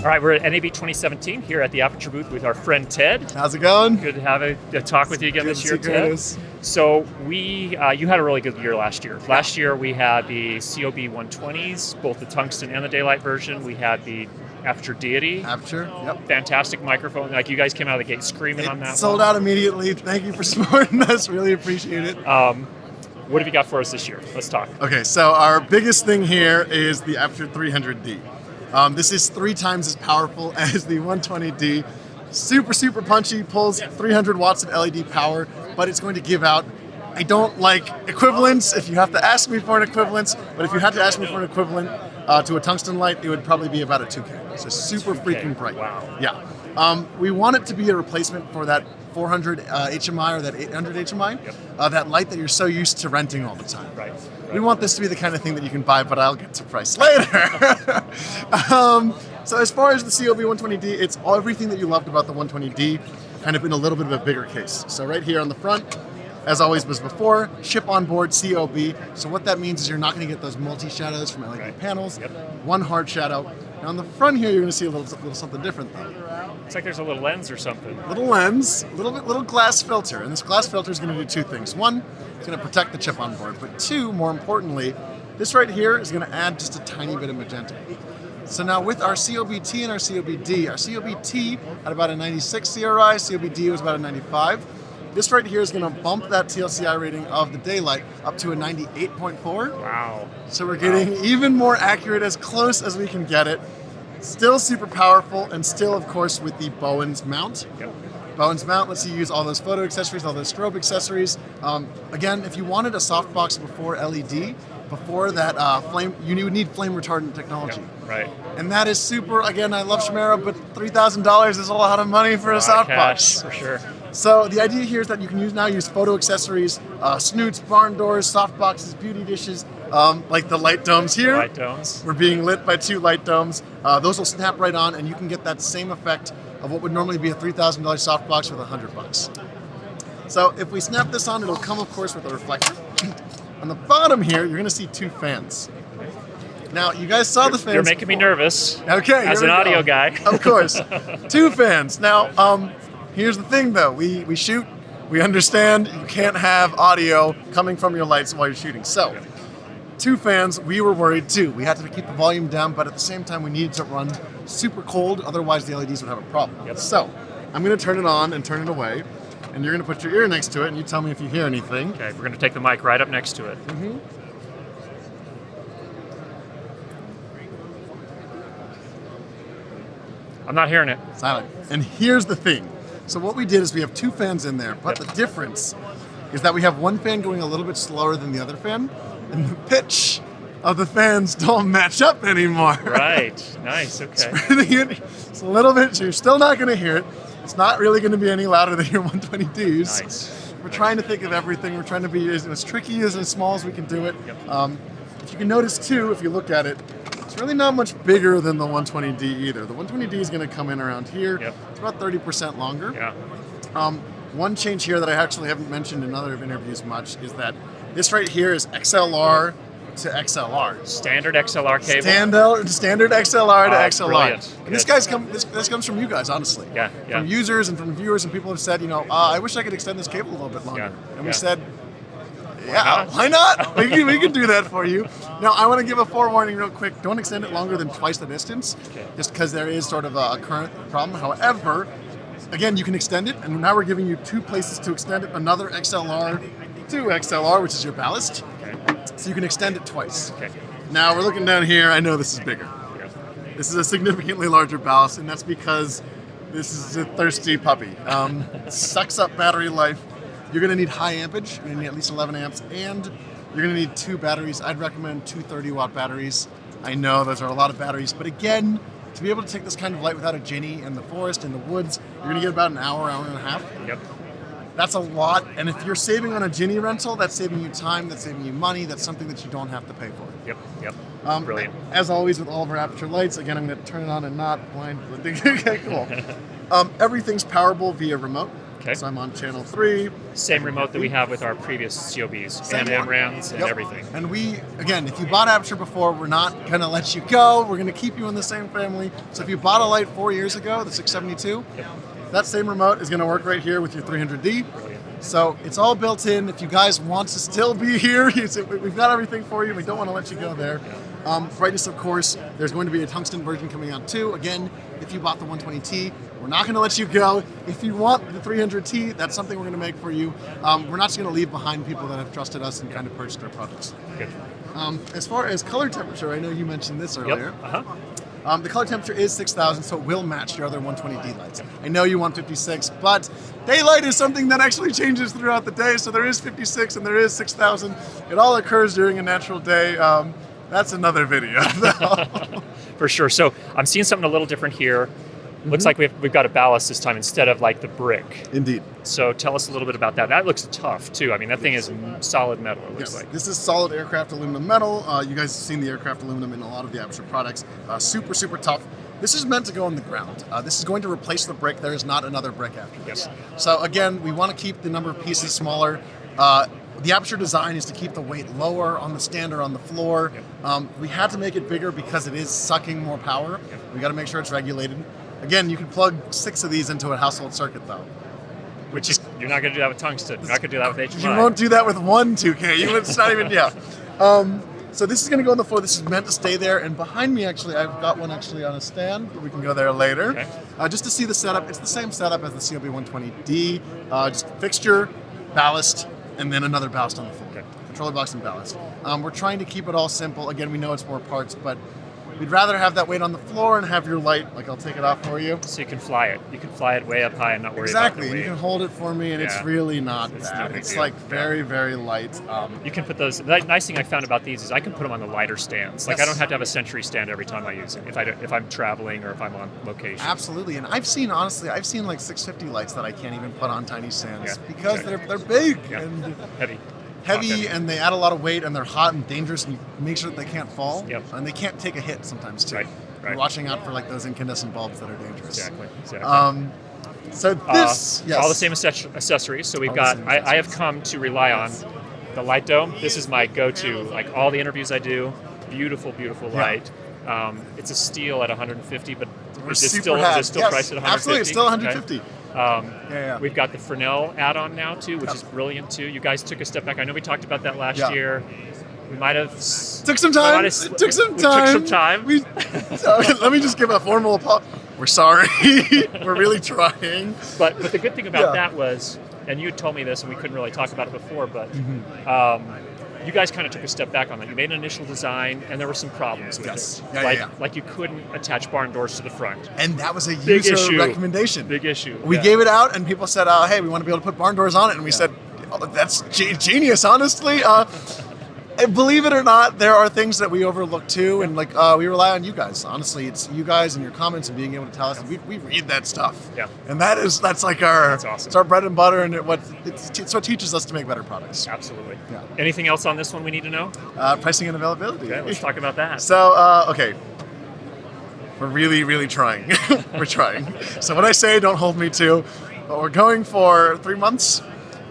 All right, we're at NAB 2017 here at the Aputure booth with our friend Ted. How's it going? Good to have a talk with you again this year, Ted. Curtis. So you had a really good year last year. Last year we had the COB300s, both the tungsten and the daylight version. We had the Aputure Deity. Aputure, yep. Fantastic microphone. Like, you guys came out of the gate screaming on that. Sold out immediately. Thank you for supporting us. Really appreciate it. What have you got for us this year? Let's talk. Okay, so our biggest thing here is the Aputure 300d. This is 3 times as powerful as the 120D. Super, super punchy, pulls 300 watts of LED power, but it's going to give out, I don't like equivalents if you have to ask me for an equivalence, but if you had to ask me for an equivalent to a tungsten light, it would probably be about a 2K. So super freaking bright. Wow. Yeah. We want it to be a replacement for that 400 HMI or that 800 HMI, that light that you're so used to renting all the time. Right. We want this to be the kind of thing that you can buy, but I'll get to price later. So as far as the COB300d, it's everything that you loved about the 120D, kind of in a little bit of a bigger case. So right here on the front, as always was before, ship on board COB. So what that means is you're not going to get those multi-shadows from LED panels. One hard shadow. Now on the front here, you're going to see a little something different though. Looks like there's a little lens or something. Little lens, little glass filter. And this glass filter is going to do 2 things. 1, it's going to protect the chip on board. But 2, more importantly, this right here is going to add just a tiny bit of magenta. So now with our COB-T and our COB-T had about a 96 CRI, COB-D was about a 95. This right here is going to bump that TLCI rating of the daylight up to a 98.4. Wow. So we're getting even more accurate, as close as we can get it. Still super powerful, and still, of course, with the bowens mount. Bowens mount lets you use all those photo accessories, all those strobe accessories. Again, if you wanted a softbox before LED, before that flame, you would need flame retardant technology. Right. And that is super, again, I love Chimera, but $3,000 is a lot of money for a softbox. For sure. So the idea here is that you can now use photo accessories, snoots, barn doors, soft boxes, beauty dishes, like the light domes here. Light domes. We're being lit by 2 light domes. Those will snap right on, and you can get that same effect of what would normally be a $3,000 softbox with $100. So if we snap this on, it'll come, of course, with a reflector. On the bottom here, you're going to see 2 fans. Now, you guys saw the fans. You're making me nervous. Okay. As an audio guy. Of course. 2 fans. Now, here's the thing, though. We shoot. We understand you can't have audio coming from your lights while you're shooting. So, 2 fans, we were worried too. We had to keep the volume down, but at the same time, we needed to run super cold. Otherwise, the LEDs would have a problem. So, I'm going to turn it on and turn it away. And you're going to put your ear next to it, and you tell me if you hear anything. Okay, we're going to take the mic right up next to it. I'm not hearing it. Silent. And here's the thing. So what we did is we have 2 fans in there, but the difference is that we have 1 fan going a little bit slower than the other fan, and the pitch of the fans don't match up anymore. Right. Nice. Okay. It's a little bit, so you're still not going to hear it. It's not really going to be any louder than your 120Ds. Nice. We're trying to think of everything. We're trying to be as tricky as small as we can do it. If you can notice too, if you look at it, it's really not much bigger than the 120D either. The 120D is going to come in around here. It's about 30% longer. One change here that I actually haven't mentioned in other interviews much is that this right here is XLR to XLR. Standard XLR cable. Standard XLR to XLR. Brilliant. And this comes from you guys, honestly. From users and from viewers, and people have said, I wish I could extend this cable a little bit longer. And we said, why not? we can do that for you. Now, I want to give a forewarning real quick. Don't extend it longer than twice the distance, just because there is sort of a current problem. However, again, you can extend it, and now we're giving you 2 places to extend it. Another XLR to XLR, which is your ballast. So you can extend it twice. Now we're looking down here. I know this is bigger. This is a significantly larger ballast, and that's because this is a thirsty puppy. It sucks up battery life. You're going to need high ampage. You're going to need at least 11 amps, and you're going to need 2 batteries. I'd recommend 2 30-watt batteries. I know those are a lot of batteries, but again, to be able to take this kind of light without a Ginny in the forest, in the woods, you're going to get about an hour and a half. That's a lot, and if you're saving on a Ginny rental, that's saving you time, that's saving you money, that's something that you don't have to pay for. Brilliant. As always with all of our Aputure lights, again, I'm going to turn it on and not blind. Okay, cool. Everything's powerable via remote. Okay. So I'm on channel 3. Same remote that we have with our previous COBs and MRAMs and everything. And we, again, if you bought Aputure before, we're not going to let you go. We're going to keep you in the same family. So if you bought a light 4 years ago, the 672, that same remote is going to work right here with your 300D. Brilliant. So it's all built in. If you guys want to still be here, we've got everything for you. We don't want to let you go there. Brightness, of course, there's going to be a tungsten version coming out too. Again, if you bought the 120T, we're not going to let you go. If you want the 300T, that's something we're going to make for you. We're not just going to leave behind people that have trusted us and kind of purchased our products. Good. As far as color temperature, I know you mentioned this earlier. Yep. The color temperature is 6,000, so it will match your other 120D lights. I know you want 56, but daylight is something that actually changes throughout the day, so there is 56 and there is 6,000. It all occurs during a natural day. That's another video, though. For sure. So I'm seeing something a little different here. Looks like we've got a ballast this time instead of like the brick. Indeed. So tell us a little bit about that. That looks tough too. I mean, that thing is solid metal, it looks like. This is solid aircraft aluminum metal. You guys have seen the aircraft aluminum in a lot of the Aputure products. Super, super tough. This is meant to go on the ground. This is going to replace the brick. There is not another brick after this. So again, we want to keep the number of pieces smaller. The Aputure design is to keep the weight lower on the stand or on the floor. We had to make it bigger because it is sucking more power. We got to make sure it's regulated. Again, you can plug 6 of these into a household circuit, though. Which is, you're not going to do that with tungsten. You're not going to do that with HMI. You won't do that with one 2K. It's not even, So this is going to go on the floor. This is meant to stay there. And behind me, actually, I've got one actually on a stand, but we can go there later. Okay. Just to see the setup. It's the same setup as the COB300d. Just fixture, ballast, and then another ballast on the floor. Okay. Controller box and ballast. We're trying to keep it all simple. Again, we know it's more parts, but we'd rather have that weight on the floor and have your light, like I'll take it off for you. So you can fly it. You can fly it way up high and not worry about the weight. Exactly. You can hold it for me, and it's really not bad. It's like very, very light. You can put those. The nice thing I found about these is I can put them on the lighter stands. Like I don't have to have a Sentry stand every time I use it. If I'm traveling or if I'm on location. Absolutely. And I've seen like 650 lights that I can't even put on tiny stands because they're big and heavy, and they add a lot of weight, and they're hot and dangerous, and you make sure that they can't fall. And they can't take a hit sometimes too. Right. You're watching out for like those incandescent bulbs that are dangerous. Exactly. So this, all the same accessories. So we've got. I have come to rely on the light dome. This is my go-to. Like all the interviews I do, beautiful, beautiful light. It's a steal at 150, but is it still priced at 150? Absolutely, it's still 150. We've got the Fresnel add-on now too, which is brilliant too. You guys took a step back. I know we talked about that last year. We might have took some time. Took some time. Let me just give a formal apology. We're sorry. We're really trying. But the good thing about that was, and you had told me this, and we couldn't really talk about it before, but you guys kind of took a step back on that. You made an initial design, and there were some problems with it. Like you couldn't attach barn doors to the front. And that was a user recommendation. Big issue. We gave it out, and people said, hey, we want to be able to put barn doors on it. And we said, that's genius, honestly. Believe it or not, there are things that we overlook too, and we rely on you guys. Honestly, it's you guys and your comments and being able to tell us. We read that stuff, and that's like awesome. It's our bread and butter, and it's what teaches us to make better products. Absolutely. Yeah. Anything else on this one we need to know? Pricing and availability. Okay, let's talk about that. So, we're really, really trying. We're trying. So what I say, don't hold me to. But we're going for 3 months,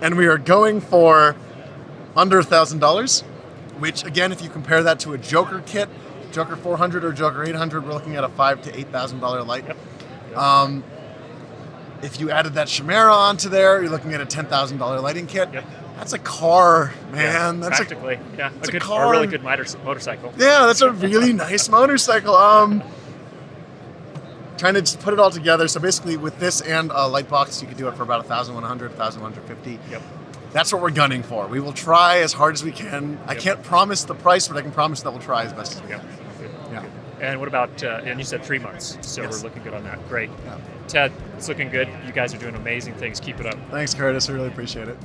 and we are going for under $1,000. Which, again, if you compare that to a Joker kit, Joker 400 or Joker 800, we're looking at a $5,000 to $8,000 light. If you added that Chimera onto there, you're looking at a $10,000 lighting kit. That's a car, man. That's practically. A car. A really good motorcycle. Yeah, that's a really nice motorcycle. Trying to just put it all together. So basically, with this and a light box, you could do it for about $1,100, $1,150. That's what we're gunning for. We will try as hard as we can. I can't promise the price, but I can promise that we'll try as best as we can. Good. And what about, and you said 3 months, so we're looking good on that. Great. Ted, it's looking good. You guys are doing amazing things. Keep it up. Thanks, Curtis. I really appreciate it.